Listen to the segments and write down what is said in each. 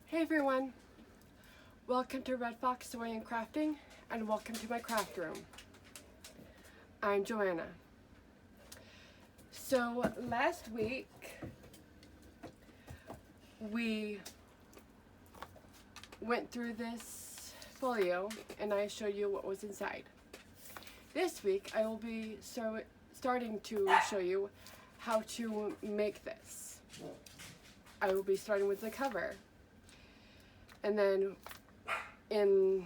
Hey everyone, welcome to Red Fox Sewing and Crafting, and welcome to my craft room. I'm Joanna. So last week we went through this folio and I showed you what was inside. This week I will be starting to show you how to make this. I will be starting with the cover. And then in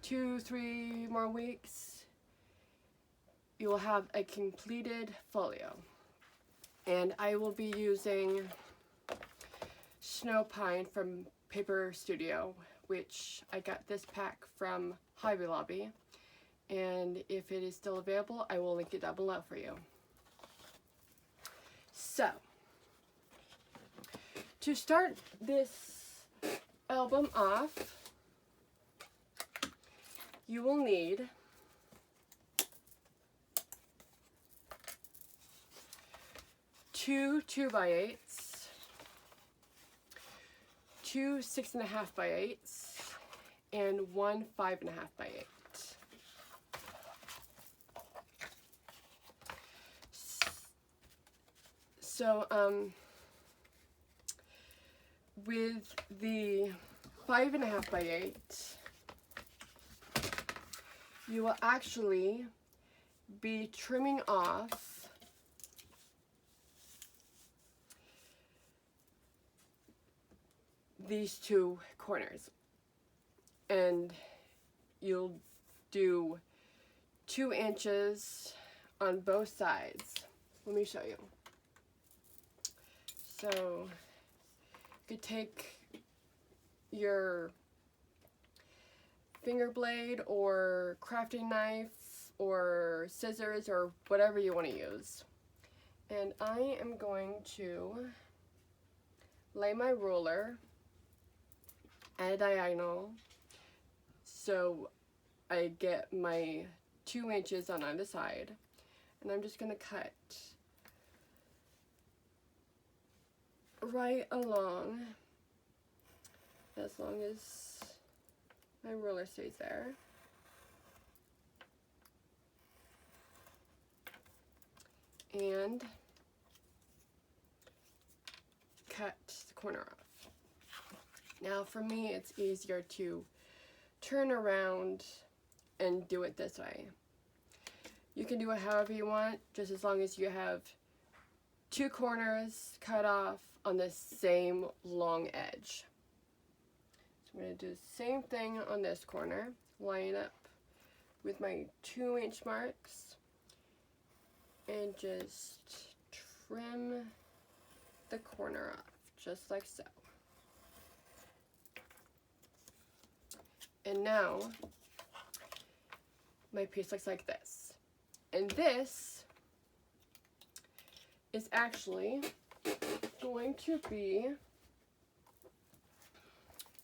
2-3 more weeks, you will have a completed folio. And I will be using Snow Pine from Paper Studio, which I got this pack from Hobby Lobby. And if it is still available, I will link it down below for you. So, to start this album off, you will need two 2x8s, two 6.5x8s, and one 5.5x8. So, with the 5.5x8, you will actually be trimming off these two corners, and you'll do 2 inches on both sides. Let me show you. So you could take your finger blade or crafting knife or scissors or whatever you want to use. And I am going to lay my ruler at a diagonal so I get my 2 inches on either side. And I'm just going to cut right along as long as my ruler stays there. And cut the corner off. Now for me it's easier to turn around and do it this way. You can do it however you want, just as long as you have 2 corners cut off on the same long edge. So I'm going to do the same thing on this corner, line up with my 2-inch marks and just trim the corner off, just like so. And now my piece looks like this. And this is actually going to be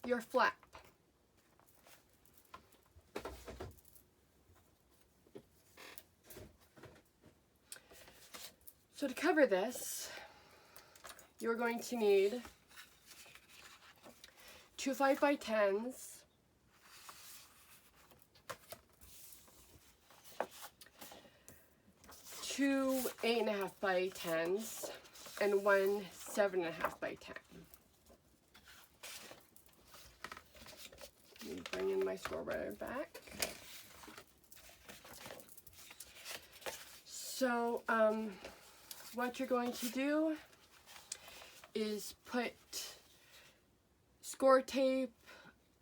your flap. So to cover this, you're going to need 2 5x10s, two 8.5x10s, and one 7.5x10. Let me bring in my store butter back. So, what you're going to do is put score tape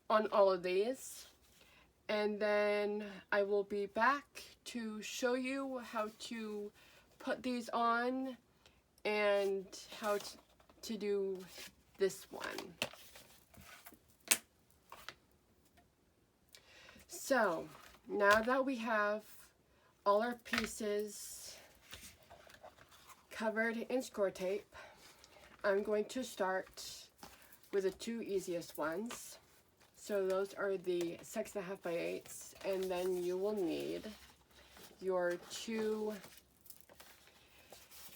on all of these, and then I will be back to show you how to put these on and how to do this one. So now that we have all our pieces covered in score tape, I'm going to start with the 2 easiest ones. So those are the 6.5x8s, and then you will need your 2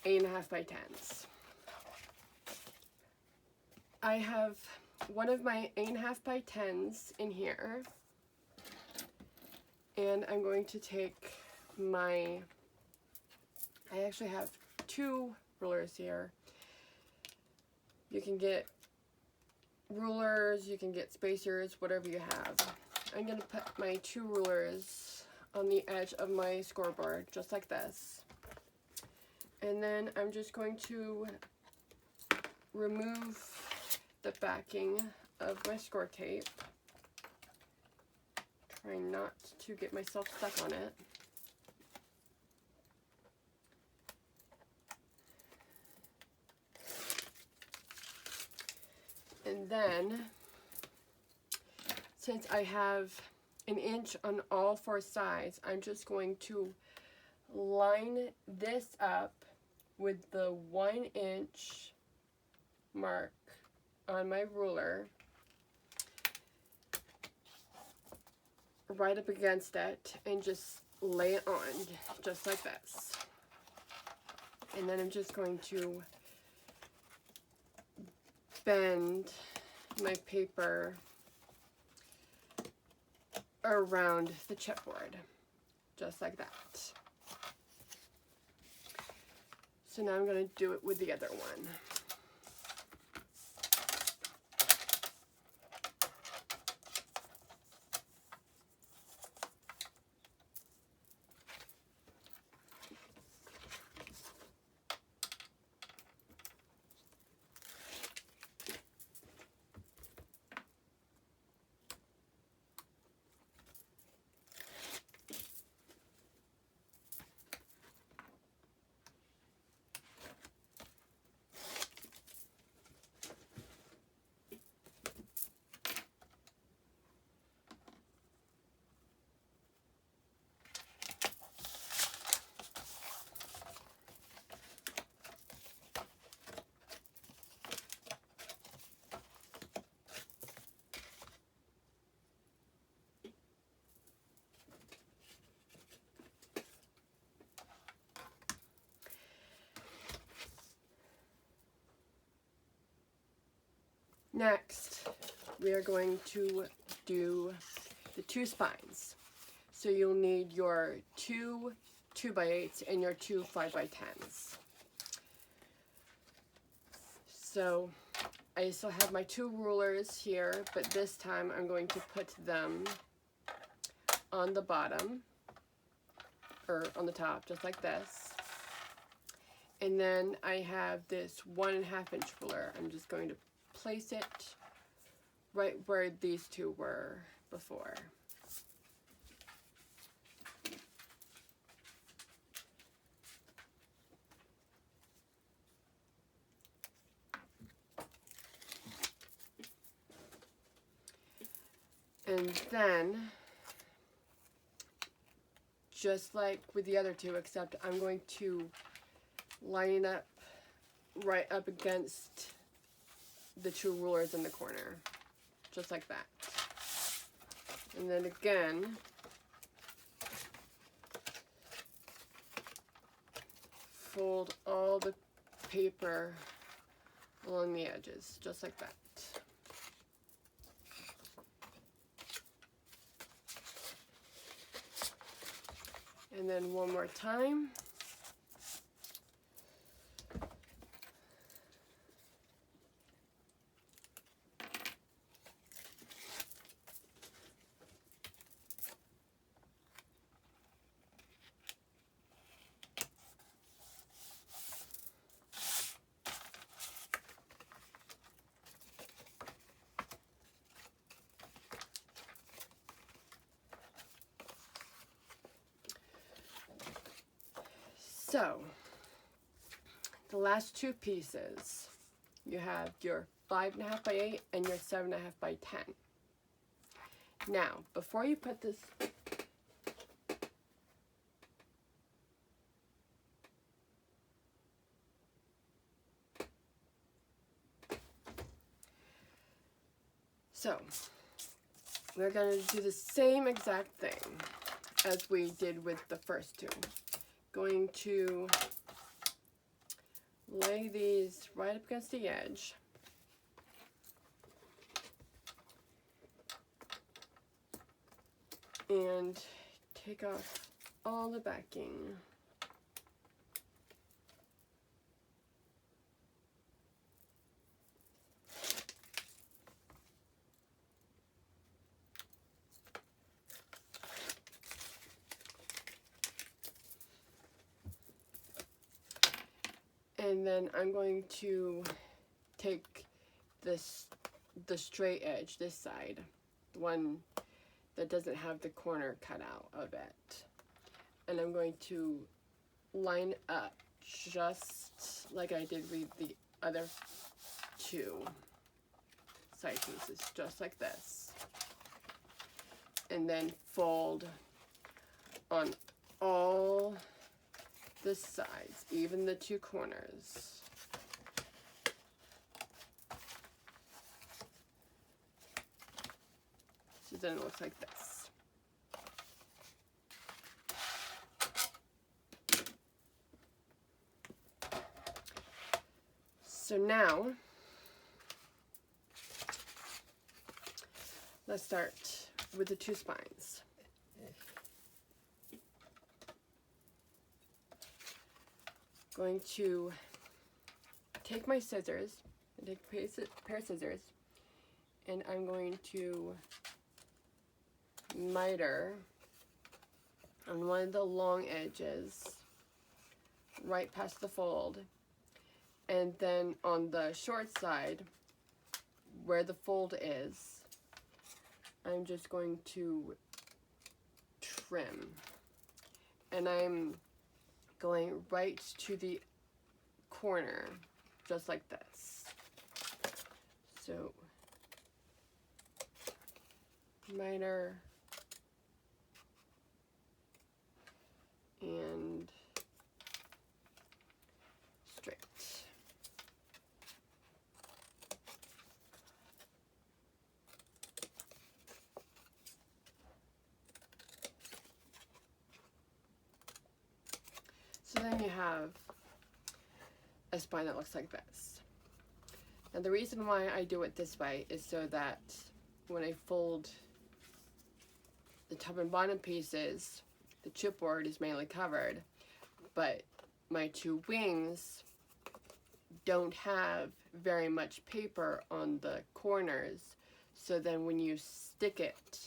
8.5x10s. I have one of my 8.5 by 10s in here, and I'm going to take my, I actually have 2 rulers here. You can get rulers, you can get spacers, whatever you have. I'm going to put my 2 rulers on the edge of my scoreboard, just like this. And then I'm just going to remove the backing of my score tape. Trying not to get myself stuck on it. And then, since I have an inch on all 4 sides, I'm just going to line this up with the 1 inch mark on my ruler, right up against it, and just lay it on, just like this. And then I'm just going to bend my paper around the chipboard, just like that. So now I'm going to do it with the other one. Next, we are going to do the 2 spines. So you'll need your 2 2x8s and your 2 5x10s. So I still have my 2 rulers here, but this time I'm going to put them on the bottom, or on the top, just like this. And then I have this 1.5 inch ruler. I'm just going to place it right where these 2 were before. And then, just like with the other 2, except I'm going to line up right up against the 2 rulers in the corner, just like that. And then again, fold all the paper along the edges, just like that. And then one more time. So, the last 2 pieces, you have your 5.5 by 8 and your 7.5 by 10. Now, before you put this, so we're going to do the same exact thing as we did with the first 2. Going to lay these right up against the edge. and take off all the backing. And then I'm going to take the straight edge, this side, the one that doesn't have the corner cut out of it, and I'm going to line up just like I did with the other two side pieces, just like this, and then fold on all the sides, even the two corners. So then it looks like this. So now, let's start with the two spines. Going to take my scissors, and take a pair of scissors, and I'm going to miter on one of the long edges right past the fold, and then on the short side where the fold is, I'm just going to trim, and I'm going right to the corner just like this. So miter and straight. So then you have a spine that looks like this. And the reason why I do it this way is so that when I fold the top and bottom pieces, the chipboard is mainly covered, but my two wings don't have very much paper on the corners, so then when you stick it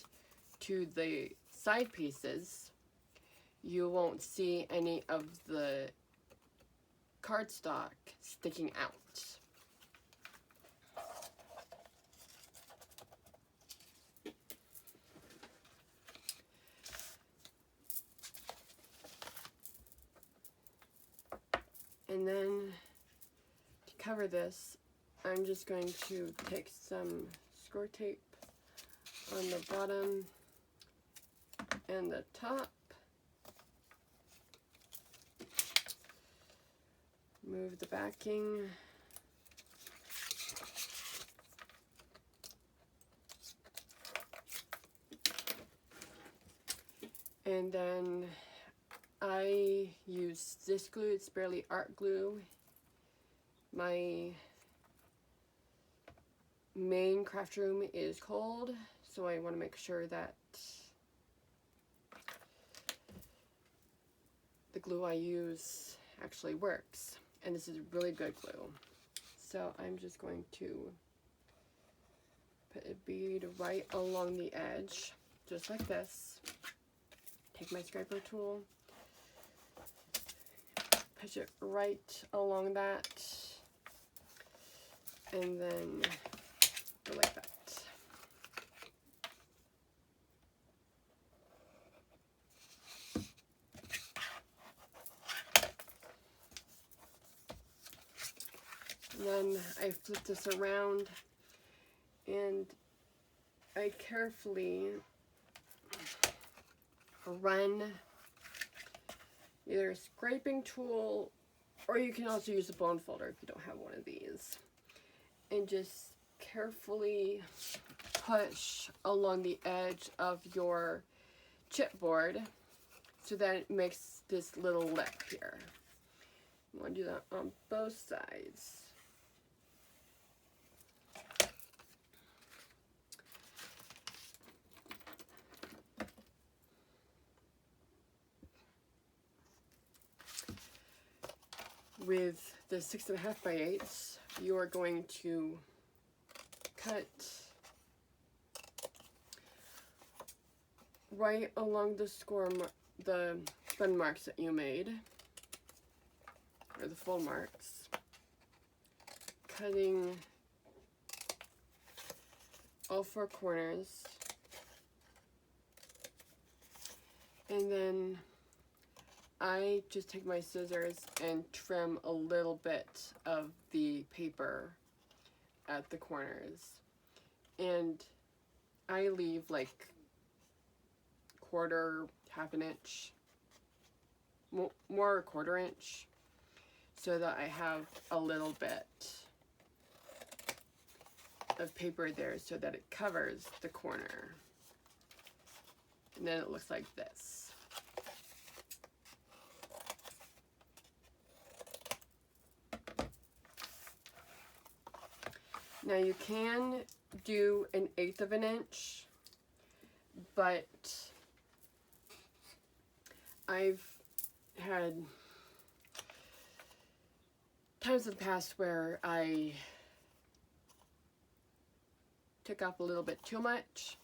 to the side pieces, you won't see any of the cardstock sticking out. And then to cover this, I'm just going to take some score tape on the bottom and the top. Move the backing. And then I use this glue. It's barely art glue. My main craft room is cold, so I want to make sure that the glue I use actually works. And this is really good glue. So I'm just going to put a bead right along the edge, just like this. Take my scraper tool, push it right along that, and then go like that. And then I flip this around and I carefully run either a scraping tool, or you can also use a bone folder if you don't have one of these, and just carefully push along the edge of your chipboard so that it makes this little lip here. You want to do that on both sides. with the 6.5 by 8, you are going to cut right along the the bend marks that you made, or the full marks, cutting all 4 corners, and then I just take my scissors and trim a little bit of the paper at the corners, and I leave like quarter, half an inch, more a quarter inch, so that I have a little bit of paper there so that it covers the corner, and then it looks like this. Now you can do 1/8 of an inch, but I've had times in the past where I took off a little bit too much,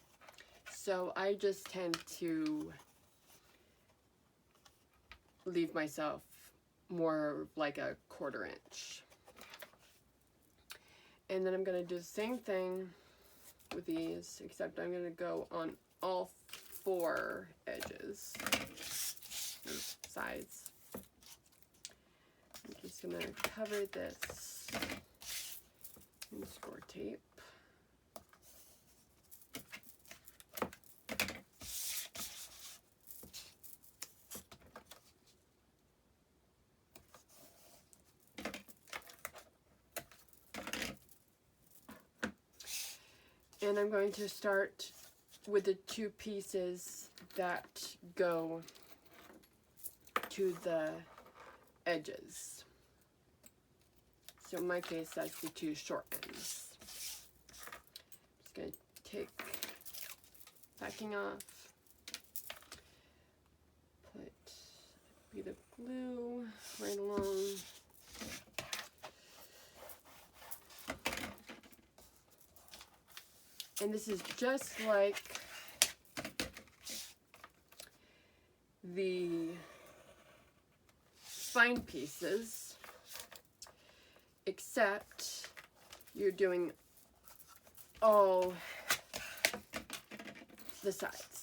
so I just tend to leave myself more like a quarter inch. And then I'm going to do the same thing with these, except I'm going to go on all 4 edges, sides. I'm just going to cover this in score tape. And I'm going to start with the 2 pieces that go to the edges. So in my case, that's the 2 short ends. I'm just going to take backing off, put a bit of glue right along. And this is just like the spine pieces, except you're doing all the sides.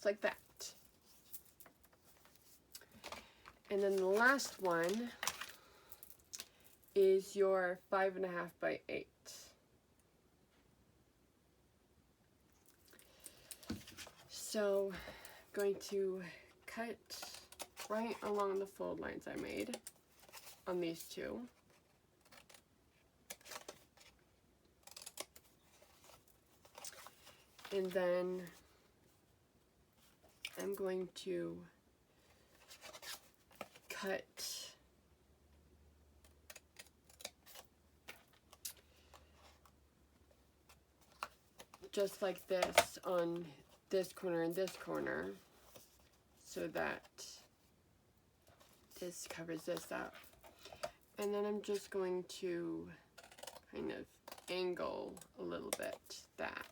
Like that. And then the last one is your 5.5 by 8. So I'm going to cut right along the fold lines I made on these 2. And then I'm going to cut just like this on this corner and this corner, so that this covers this up. And then I'm just going to kind of angle a little bit that.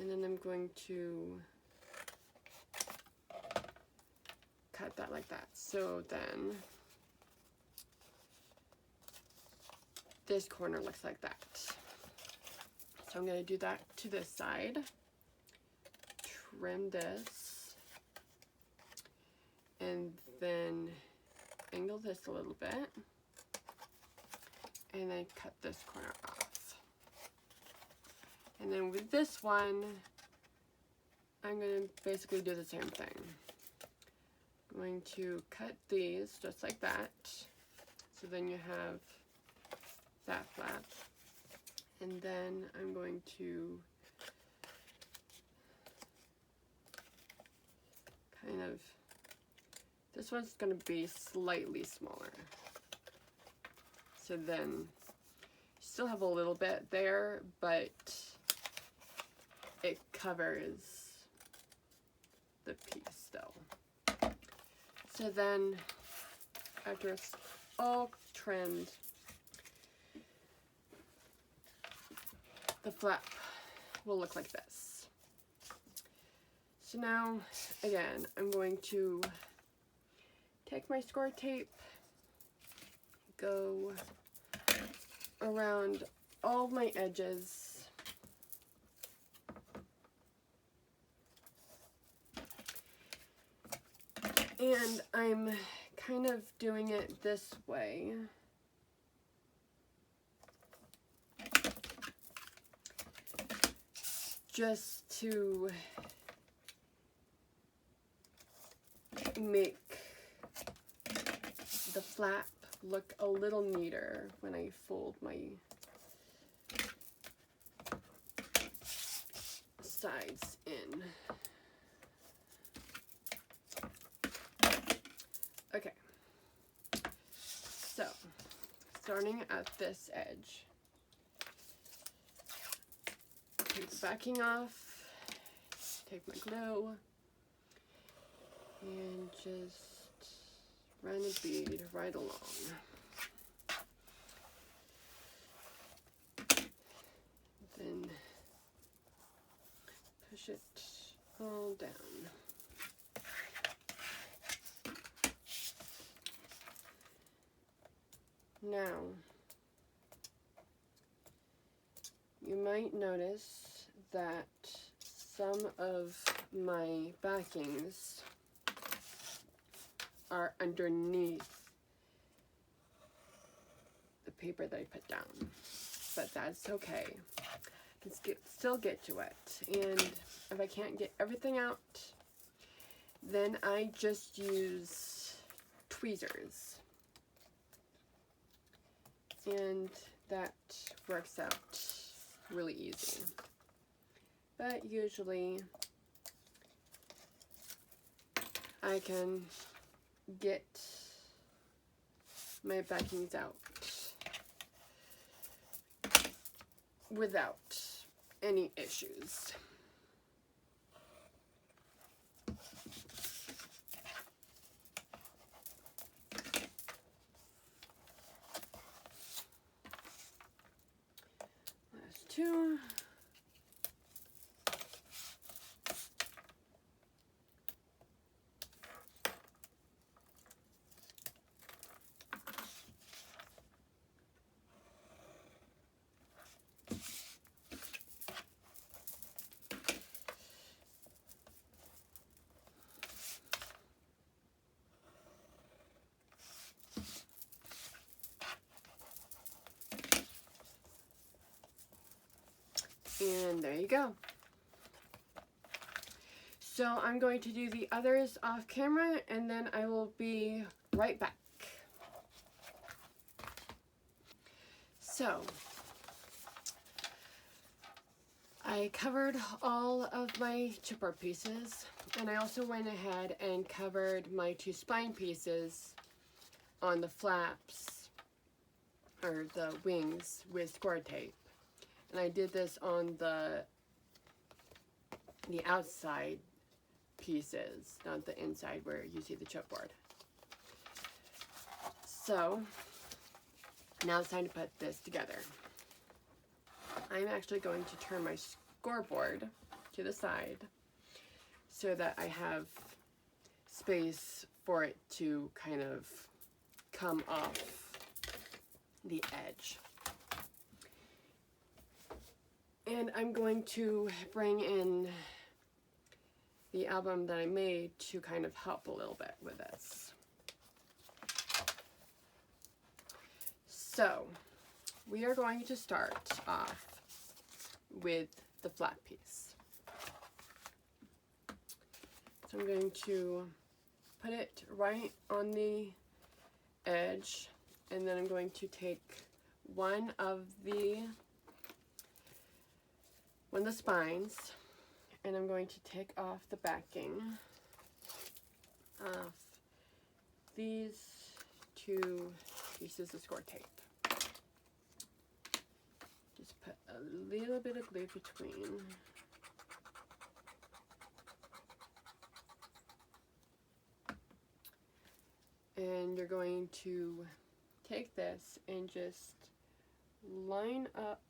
And then I'm going to cut that like that. So then this corner looks like that. So I'm going to do that to this side. Trim this. And then angle this a little bit. And then cut this corner off. And then with this one, I'm going to basically do the same thing. I'm going to cut these just like that. So then you have that flap. And then I'm going to kind of, this one's going to be slightly smaller. So then you still have a little bit there, but it covers the piece still. So then after it's all trimmed, the flap will look like this. So now, again, I'm going to take my score tape, go around all my edges, and I'm kind of doing it this way. Just to make the flap look a little neater when I fold my sides in. Okay, so starting at this edge, take the backing off, take my glue, and just run a bead right along. Then push it all down. Now, you might notice that some of my backings are underneath the paper that I put down, but that's okay. I can still get to it, and if I can't get everything out, then I just use tweezers, and that works out really easy. But usually I can get my backings out without any issues. Last two. And there you go. So I'm going to do the others off camera, and then I will be right back. So I covered all of my chipboard pieces, and I also went ahead and covered my two spine pieces on the flaps, or the wings, with score tape. And I did this on the outside pieces, not the inside where you see the chipboard. So now it's time to put this together. I'm actually going to turn my scoreboard to the side so that I have space for it to kind of come off the edge. And I'm going to bring in the album that I made to kind of help a little bit with this. So we are going to start off with the flat piece. So I'm going to put it right on the edge, and then I'm going to take one of the spines, and I'm going to take off the backing of these two pieces of score tape. Just put a little bit of glue between. And you're going to take this and just line up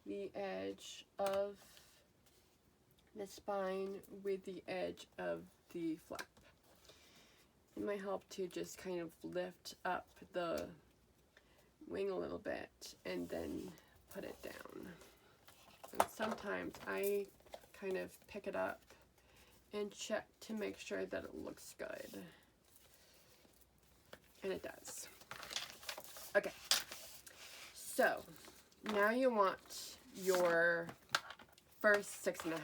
the edge of the spine with the edge of the flap. It might help to just kind of lift up the wing a little bit and then put it down. And sometimes I kind of pick it up and check to make sure that it looks good. And it does. Okay, so now you want your first 6.5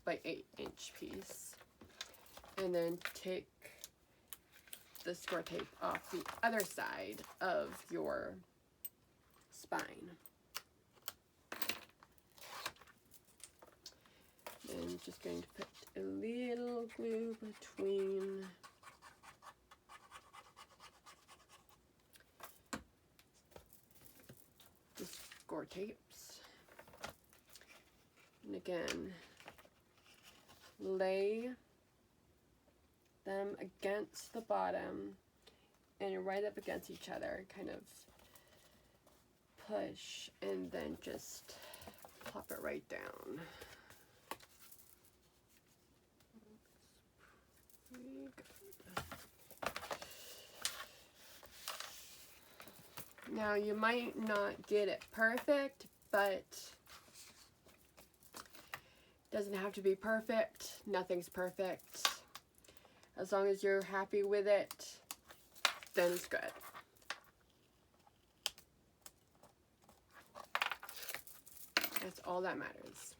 by 8 inch piece, and then take the score tape off the other side of your spine. And just going to put a little glue between the score tapes. And again, lay them against the bottom and right up against each other, kind of push, and then just plop it right down. Now you might not get it perfect, but it doesn't have to be perfect. Nothing's perfect. As long as you're happy with it, then it's good. That's all that matters.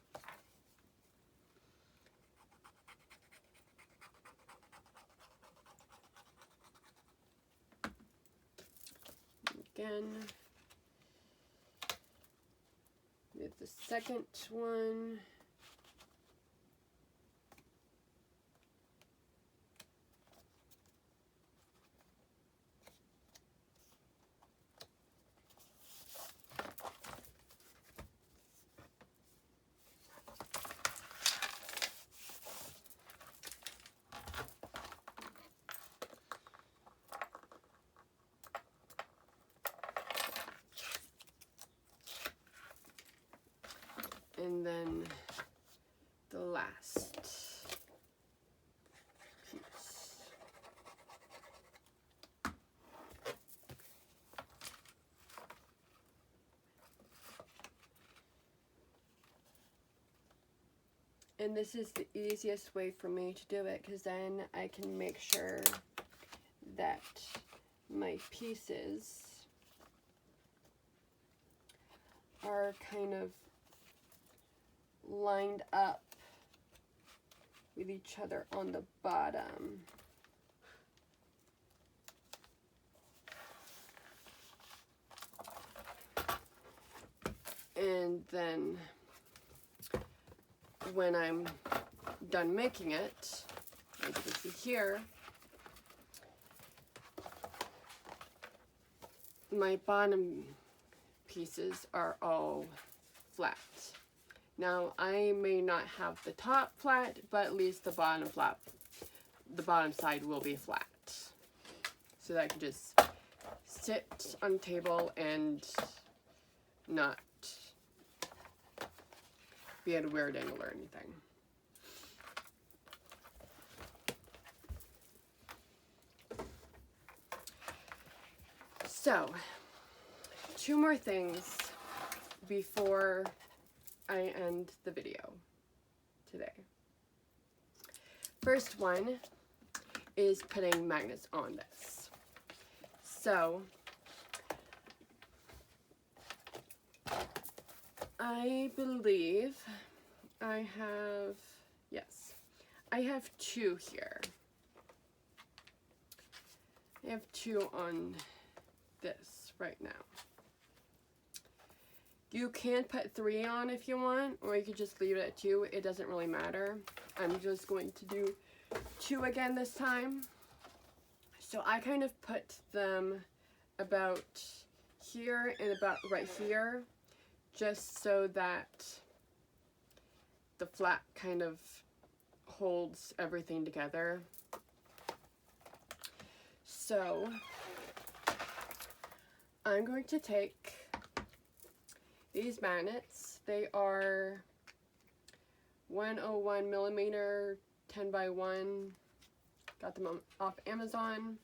Again, with the second one, and then the last piece. And this is the easiest way for me to do it, because then I can make sure that my pieces are kind of lined up with each other on the bottom. And then when I'm done making it, as you can see here, my bottom pieces are all flat. Now, I may not have the top flat, but at least the bottom side will be flat. So that I can just sit on the table and not be at a weird angle or anything. So, 2 more things before I end the video today. First one is putting magnets on this. So I believe I have, yes, I have 2 here. I have 2 on this right now. You can put 3 on if you want, or you could just leave it at 2. It doesn't really matter. I'm just going to do 2 again this time. So I kind of put them about here and about right here, just so that the flap kind of holds everything together. So I'm going to take these magnets. They are 101 millimeter 10 by 1. Got them off Amazon. I'm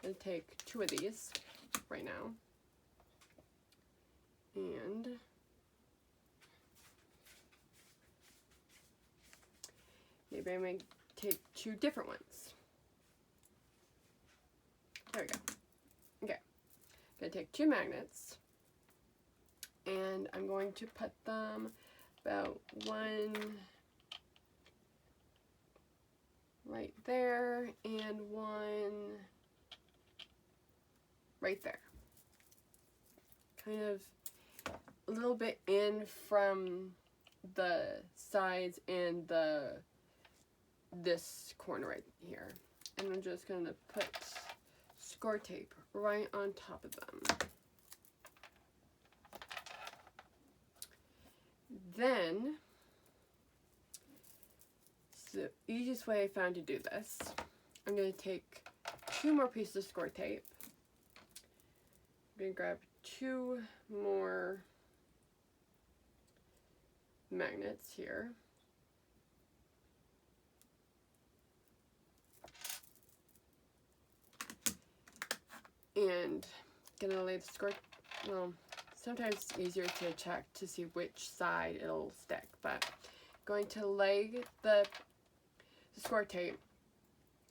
going to take 2 of these right now. And maybe I may take 2 different ones. There we go. Okay. I'm going to take 2 magnets. And I'm going to put them about 1 right there and 1 right there. Kind of a little bit in from the sides and this corner right here. And I'm just going to put score tape right on top of them. Then, the easiest way I found to do this, I'm going to take 2 more pieces of score tape. I'm going to grab 2 more magnets here. And I'm going to lay the score, well, sometimes it's easier to check to see which side it'll stick, but I'm going to lay the score tape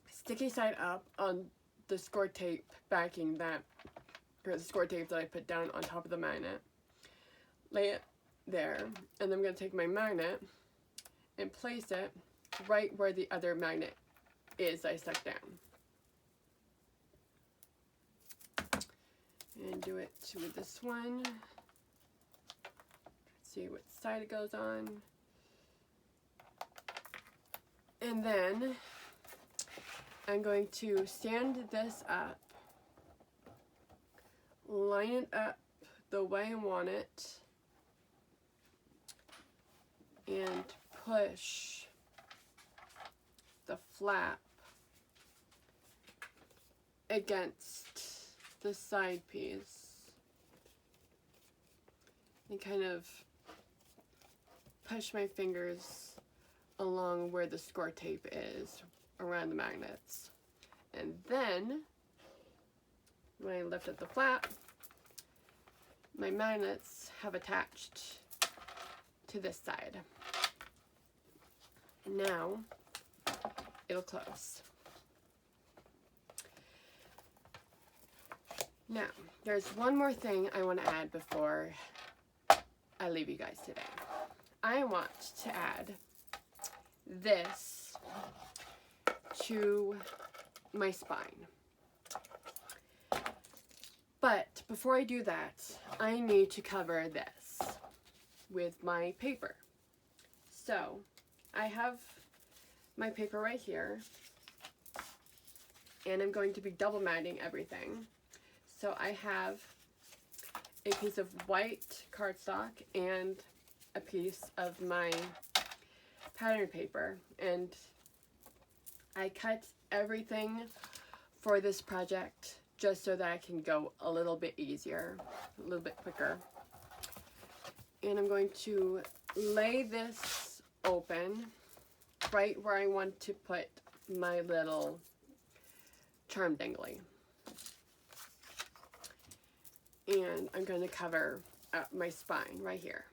sticky side up on the score tape backing that, or the score tape that I put down on top of the magnet. Lay it there, and then I'm going to take my magnet and place it right where the other magnet is I stuck down. And do it with this one. See what side it goes on. And then I'm going to stand this up, line it up the way I want it, and push the flap against the side piece and kind of push my fingers along where the score tape is around the magnets. And then when I lift up the flap, my magnets have attached to this side. And now it'll close. Now, there's one more thing I want to add before I leave you guys today. I want to add this to my spine. But before I do that, I need to cover this with my paper. So, I have my paper right here, and I'm going to be double matting everything. So I have a piece of white cardstock and a piece of my pattern paper, and I cut everything for this project just so that I can go a little bit easier, a little bit quicker. And I'm going to lay this open right where I want to put my little charm dangly. And I'm going to cover up my spine right here.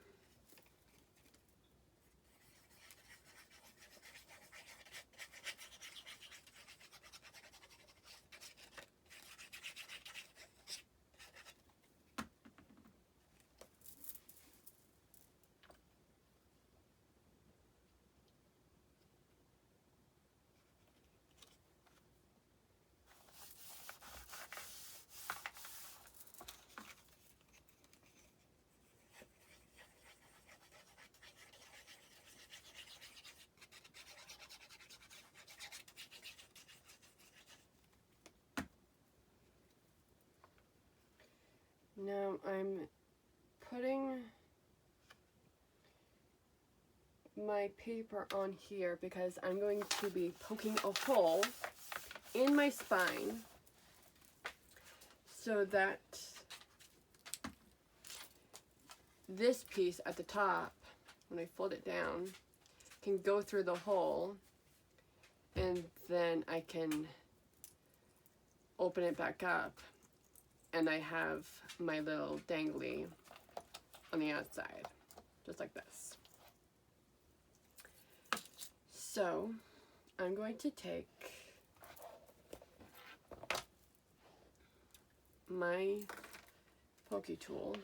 Now I'm putting my paper on here because I'm going to be poking a hole in my spine so that this piece at the top, when I fold it down, can go through the hole, and then I can open it back up and I have my little dangly on the outside, just like this. So I'm going to take my pokey tool,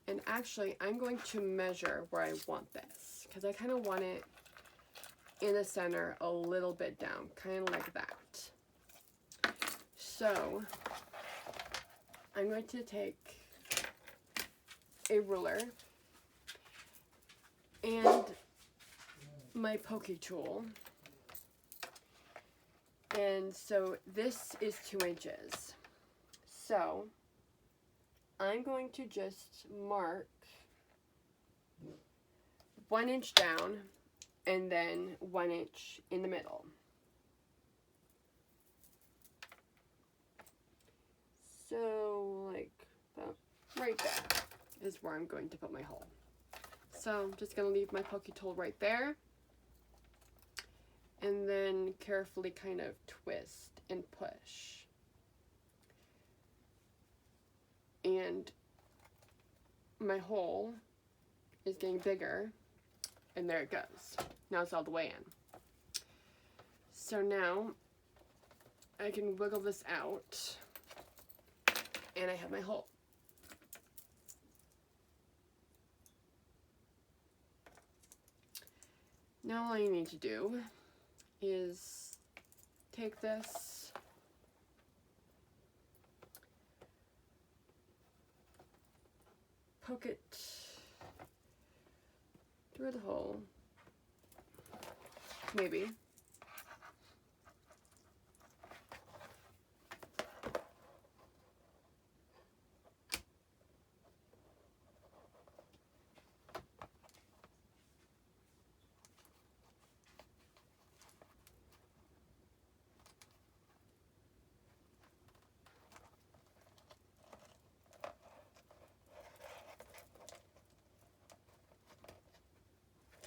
and actually I'm going to measure where I want this, because I kind of want it in the center a little bit down, kind of like that. So I'm going to take a ruler and my pokey tool, and so this is 2 inches. So I'm going to just mark 1 inch down and then 1 inch in the middle. So like about right there is where I'm going to put my hole. So I'm just going to leave my pokey tool right there and then carefully kind of twist and push. And my hole is getting bigger, and there it goes. Now it's all the way in. So now I can wiggle this out, and I have my hole. Now all you need to do is take this, poke it through the hole, maybe.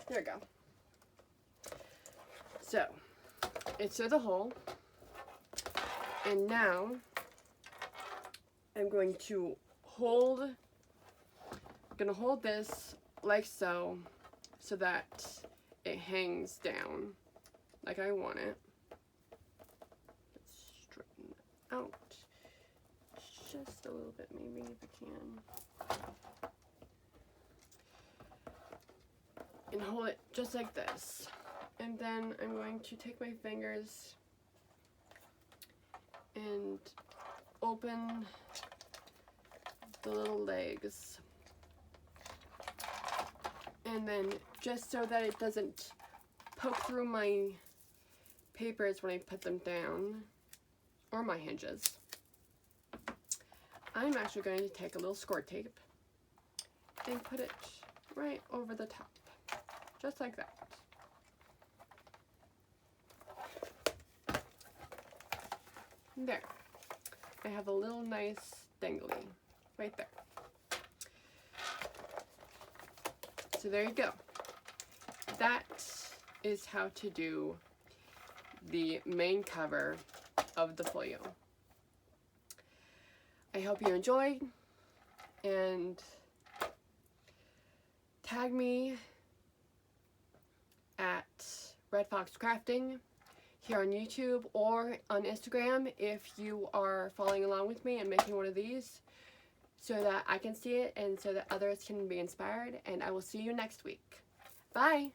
There we go. So, it's through the hole, and now I'm going to hold this like so that it hangs down like I want it. Let's straighten it out just a little bit, maybe, if I can. And hold it just like this. And then I'm going to take my fingers and open the little legs. And then just so that it doesn't poke through my papers when I put them down, or my hinges, I'm actually going to take a little score tape and put it right over the top. Just like that. There. I have a little nice dangly right there. So there you go. That is how to do the main cover of the folio. I hope you enjoyed, and tag me at Red Fox Crafting here on YouTube or on Instagram if you are following along with me and making one of these, so that I can see it and so that others can be inspired. And I will see you next week. Bye!